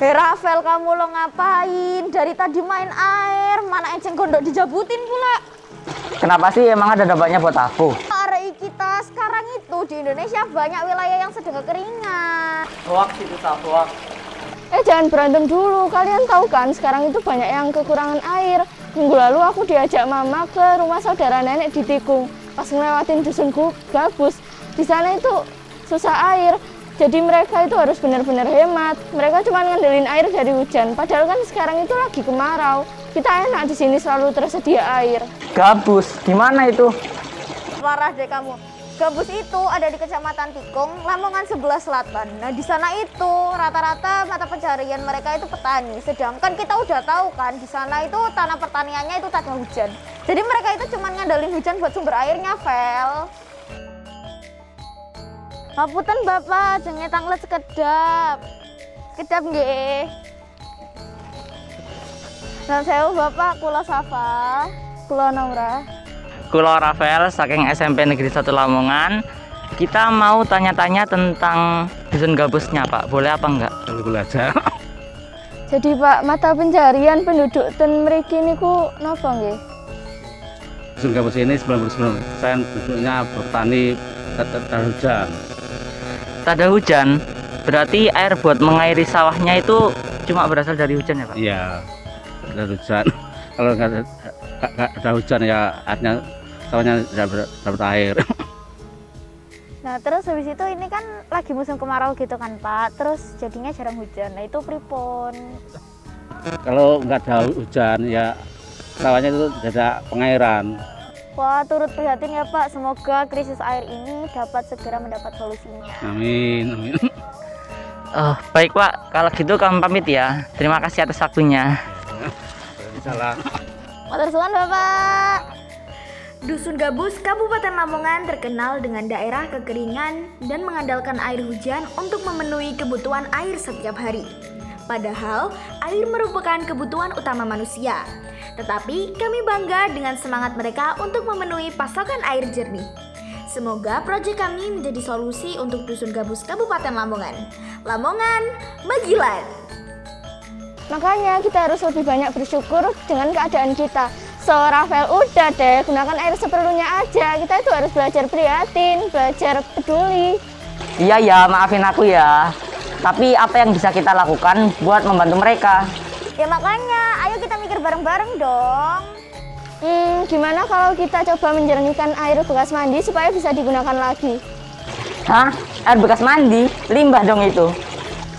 Hei Rafael, kamu lo ngapain? Dari tadi main air, mana enceng gondok dijabutin pula. Kenapa sih, emang ada dampaknya buat aku? Hari kita sekarang itu di Indonesia banyak wilayah yang sedang kekeringan. Hoax itu hoax. Jangan berantem dulu, kalian tahu kan sekarang itu banyak yang kekurangan air. Minggu lalu aku diajak mama ke rumah saudara nenek di Tikung. Pas ngelewatin dusun gabus, di sana itu susah air. Jadi mereka itu harus benar-benar hemat. Mereka cuma ngandelin air dari hujan. Padahal kan sekarang itu lagi kemarau. Kita enak di sini selalu tersedia air. Gabus, gimana itu? Parah deh kamu. Gabus itu ada di Kecamatan Tikung, Lamongan sebelah selatan. Nah di sana itu rata-rata mata pencarian mereka itu petani. Sedangkan kita udah tahu kan di sana itu tanah pertaniannya itu tak ada hujan. Jadi mereka itu cuma ngandelin hujan buat sumber airnya, Vel. Ngapunten Bapak, jenenge tanglet sekedap. Sekedap nggih. Nah, sewu Bapak, kula Safa, kula Naura. Kula Rafael, saking SMP Negeri 1 Lamongan. Kita mau tanya-tanya tentang dusun gabusnya, Pak. Boleh apa enggak? Boleh aja. Jadi Pak, mata pencarian penduduk ten mriki niku napa nggih? Dusun gabus ini 99% penduduknya bertani dan hujan. Tak ada hujan, berarti air buat mengairi sawahnya itu cuma berasal dari hujan ya, Pak? Iya, dari hujan. Kalau nggak ada hujan ya artinya sawahnya tidak dapat air. Nah terus habis itu ini kan lagi musim kemarau gitu kan Pak. Terus jadinya jarang hujan. Nah itu pripun? Kalau nggak ada hujan ya sawahnya itu tidak ada pengairan. Wah, turut prihatin ya Pak. Semoga krisis air ini dapat segera mendapat solusinya. Amin, amin. Oh, baik Pak, kalau gitu kami pamit ya. Terima kasih atas waktunya. Salam. Matur suwun Bapak. Dusun Gabus, Kabupaten Lamongan terkenal dengan daerah kekeringan dan mengandalkan air hujan untuk memenuhi kebutuhan air setiap hari. Padahal, air merupakan kebutuhan utama manusia. Tetapi kami bangga dengan semangat mereka untuk memenuhi pasokan air jernih. Semoga proyek kami menjadi solusi untuk Dusun Gabus Kabupaten Lamongan. Lamongan, Magilan. Makanya kita harus lebih banyak bersyukur dengan keadaan kita. So, Rafael, udah deh, gunakan air seperlunya aja. Kita itu harus belajar prihatin, belajar peduli. Iya ya, maafin aku ya. Tapi apa yang bisa kita lakukan buat membantu mereka? Ya makanya, ayo kita mikir bareng-bareng dong. Gimana kalau kita coba menjernihkan air bekas mandi supaya bisa digunakan lagi? Hah? Air bekas mandi? Limbah dong itu.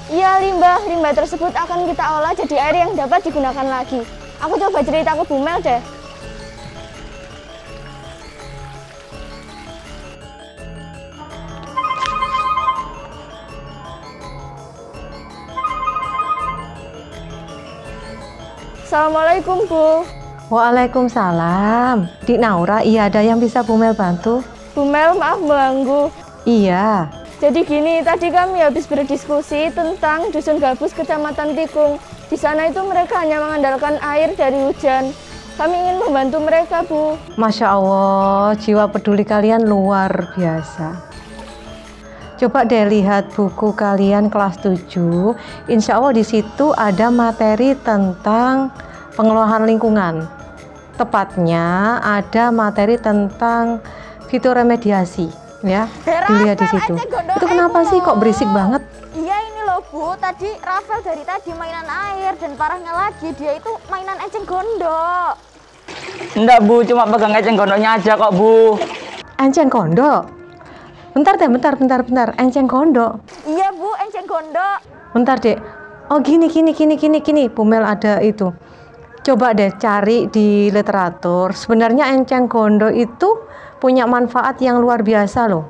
Iya, limbah tersebut akan kita olah jadi air yang dapat digunakan lagi. Aku coba cerita ke Bu Mel deh. Assalamualaikum Bu. Waalaikumsalam. Dik Naura, iya ada yang bisa Bu Mel bantu? Bu Mel, maaf mengganggu. Iya. Jadi gini, tadi kami habis berdiskusi tentang Dusun Gabus Kecamatan Tikung. Di sana itu mereka hanya mengandalkan air dari hujan. Kami ingin membantu mereka, Bu. Masya Allah, jiwa peduli kalian luar biasa. Coba deh lihat buku kalian kelas 7. Insya Allah di situ ada materi tentang pengelolaan lingkungan. Tepatnya ada materi tentang fitoremediasi, ya. Dilihat di situ. Itu kenapa sih kok berisik banget? Iya ini loh Bu, tadi Rafael dari tadi mainan air dan parahnya lagi dia itu mainan eceng gondok. Enggak Bu, cuma pegang eceng gondoknya aja kok Bu. Enceng gondok? Bentar deh, bentar. Enceng gondok? Iya Bu, enceng gondok. Bentar dek. Oh gini. Bu Mel ada itu. Coba deh cari di literatur. Sebenarnya enceng gondok itu punya manfaat yang luar biasa loh.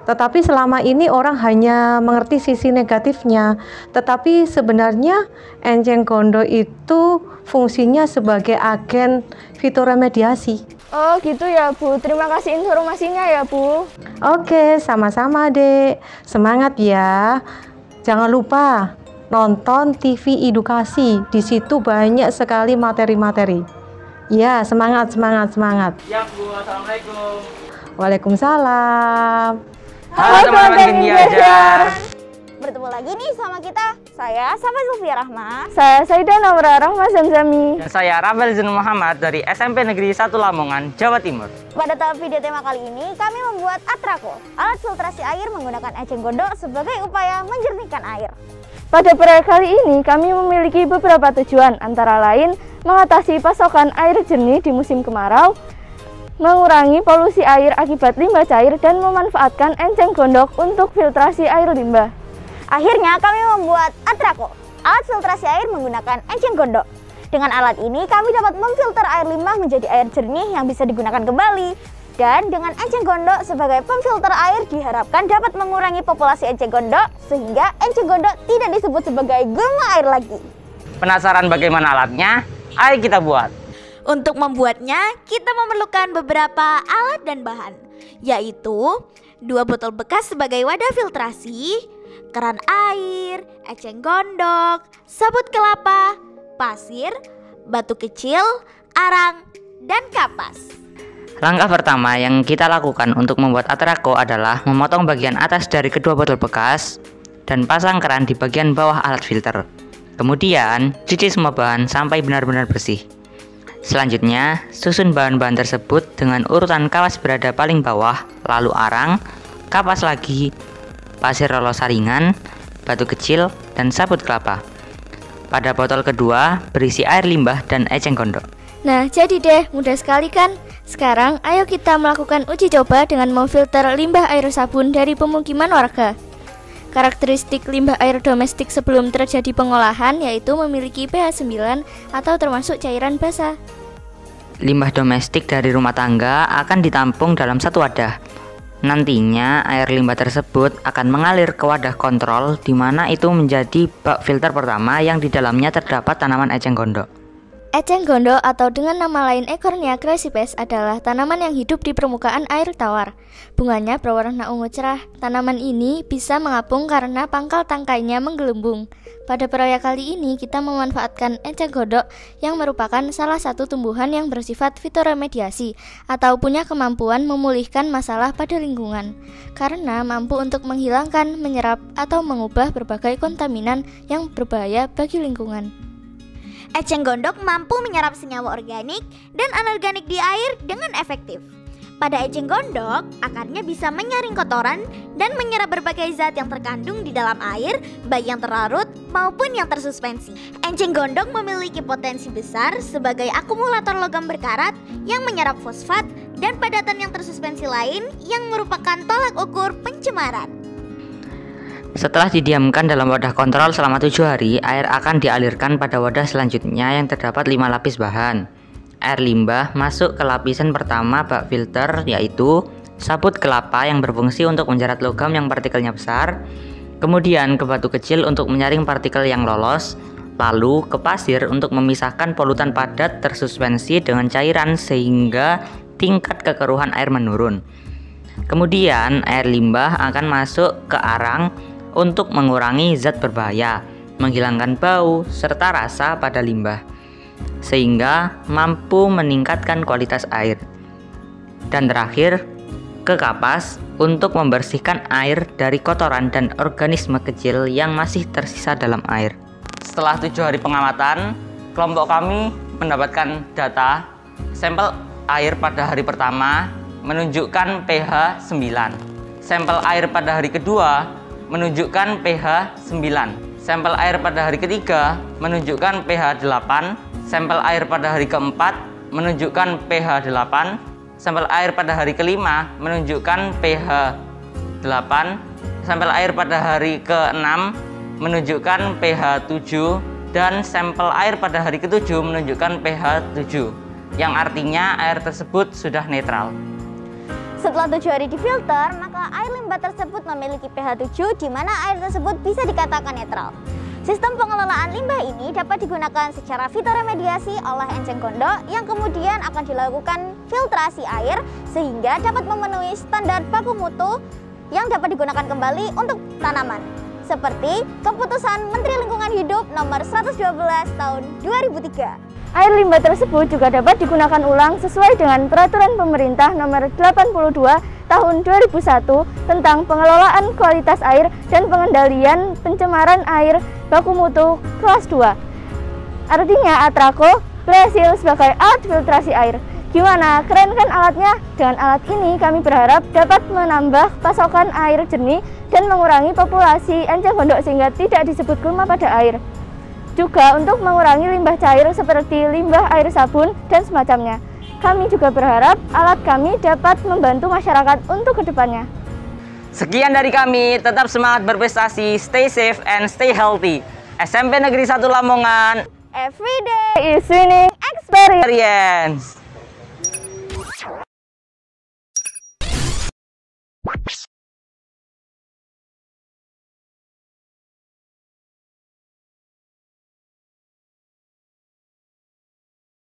Tetapi selama ini orang hanya mengerti sisi negatifnya. Tetapi sebenarnya enceng gondok itu fungsinya sebagai agen fitoremediasi. Oh gitu ya Bu, terima kasih informasinya ya Bu. Oke, sama-sama dek. Semangat ya. Jangan lupa nonton TV edukasi. Di situ banyak sekali materi-materi. Ya, semangat. Ya Bu, Assalamualaikum. Waalaikumsalam. Halo teman-teman genggi ajar. Bertemu lagi nih sama kita. Saya Safa Zulfia Rahma. Saya Saidah Namra Rahma Zamzami. Dan saya Rafael Zun Muhammad dari SMP Negeri 1 Lamongan, Jawa Timur. Pada tahap video tema kali ini, kami membuat Atrako, alat filtrasi air menggunakan eceng gondok sebagai upaya menjernihkan air. Pada proyek kali ini, kami memiliki beberapa tujuan, antara lain mengatasi pasokan air jernih di musim kemarau, mengurangi polusi air akibat limbah cair, dan memanfaatkan eceng gondok untuk filtrasi air limbah. Akhirnya kami membuat Atrako, alat filtrasi air menggunakan eceng gondok. Dengan alat ini kami dapat memfilter air limbah menjadi air jernih yang bisa digunakan kembali. Dan dengan eceng gondok sebagai pemfilter air diharapkan dapat mengurangi populasi eceng gondok sehingga eceng gondok tidak disebut sebagai gulma air lagi. Penasaran bagaimana alatnya? Ayo kita buat. Untuk membuatnya, kita memerlukan beberapa alat dan bahan, yaitu 2 botol bekas sebagai wadah filtrasi, keran air, eceng gondok, sabut kelapa, pasir, batu kecil, arang, dan kapas. Langkah pertama yang kita lakukan untuk membuat Atrako adalah memotong bagian atas dari kedua botol bekas dan pasang keran di bagian bawah alat filter. Kemudian, cuci semua bahan sampai benar-benar bersih. Selanjutnya, susun bahan-bahan tersebut dengan urutan kapas berada paling bawah, lalu arang, kapas lagi, pasir rolos saringan, batu kecil, dan sabut kelapa. Pada botol kedua, berisi air limbah dan eceng gondok. Nah, jadi deh, mudah sekali kan? Sekarang, ayo kita melakukan uji coba dengan memfilter limbah air sabun dari pemukiman warga. Karakteristik limbah air domestik sebelum terjadi pengolahan yaitu memiliki pH 9 atau termasuk cairan basah. Limbah domestik dari rumah tangga akan ditampung dalam satu wadah. Nantinya air limbah tersebut akan mengalir ke wadah kontrol di mana itu menjadi bak filter pertama yang di dalamnya terdapat tanaman eceng gondok. Eceng gondok atau dengan nama lain Ecornia crassipes adalah tanaman yang hidup di permukaan air tawar. Bunganya berwarna ungu cerah. Tanaman ini bisa mengapung karena pangkal tangkainya menggelembung. Pada proyek kali ini kita memanfaatkan eceng gondok yang merupakan salah satu tumbuhan yang bersifat fitoremediasi atau punya kemampuan memulihkan masalah pada lingkungan karena mampu untuk menghilangkan, menyerap, atau mengubah berbagai kontaminan yang berbahaya bagi lingkungan. Eceng gondok mampu menyerap senyawa organik dan anorganik di air dengan efektif. Pada eceng gondok, akarnya bisa menyaring kotoran dan menyerap berbagai zat yang terkandung di dalam air, baik yang terlarut maupun yang tersuspensi. Eceng gondok memiliki potensi besar sebagai akumulator logam berkarat yang menyerap fosfat dan padatan yang tersuspensi lain yang merupakan tolak ukur pencemaran. Setelah didiamkan dalam wadah kontrol selama 7 hari, air akan dialirkan pada wadah selanjutnya yang terdapat 5 lapis bahan. Air limbah masuk ke lapisan pertama bak filter yaitu sabut kelapa yang berfungsi untuk menjerat logam yang partikelnya besar, kemudian ke batu kecil untuk menyaring partikel yang lolos, lalu ke pasir untuk memisahkan polutan padat tersuspensi dengan cairan sehingga tingkat kekeruhan air menurun. Kemudian air limbah akan masuk ke arang untuk mengurangi zat berbahaya, menghilangkan bau, serta rasa pada limbah, sehingga mampu meningkatkan kualitas air. Dan terakhir, ke kapas untuk membersihkan air dari kotoran dan organisme kecil yang masih tersisa dalam air. Setelah 7 hari pengamatan, kelompok kami mendapatkan data sampel air pada hari pertama menunjukkan pH 9. Sampel air pada hari kedua menunjukkan pH 9. Sampel air pada hari ketiga menunjukkan pH 8. Sampel air pada hari keempat menunjukkan pH 8. Sampel air pada hari kelima menunjukkan pH 8. Sampel air pada hari ke-6 menunjukkan pH 7. Dan sampel air pada hari ke-7 menunjukkan pH 7, yang artinya air tersebut sudah netral. Setelah 7 hari difilter, maka air limbah tersebut memiliki pH 7 di mana air tersebut bisa dikatakan netral. Sistem pengelolaan limbah ini dapat digunakan secara fitoremediasi oleh eceng gondok yang kemudian akan dilakukan filtrasi air sehingga dapat memenuhi standar baku mutu yang dapat digunakan kembali untuk tanaman. Seperti Keputusan Menteri Lingkungan Hidup Nomor 112 Tahun 2003. Air limbah tersebut juga dapat digunakan ulang sesuai dengan Peraturan Pemerintah Nomor 82 Tahun 2001 tentang pengelolaan kualitas air dan pengendalian pencemaran air baku mutu kelas 2. Artinya Atraco berhasil sebagai alat filtrasi air. Gimana? Keren kan alatnya? Dengan alat ini kami berharap dapat menambah pasokan air jernih dan mengurangi populasi enceng gondok sehingga tidak disebut gulma pada air. Juga untuk mengurangi limbah cair seperti limbah air sabun dan semacamnya. Kami juga berharap alat kami dapat membantu masyarakat untuk kedepannya. Sekian dari kami, tetap semangat berprestasi, stay safe and stay healthy. SMP Negeri 1 Lamongan, Every day is winning experience.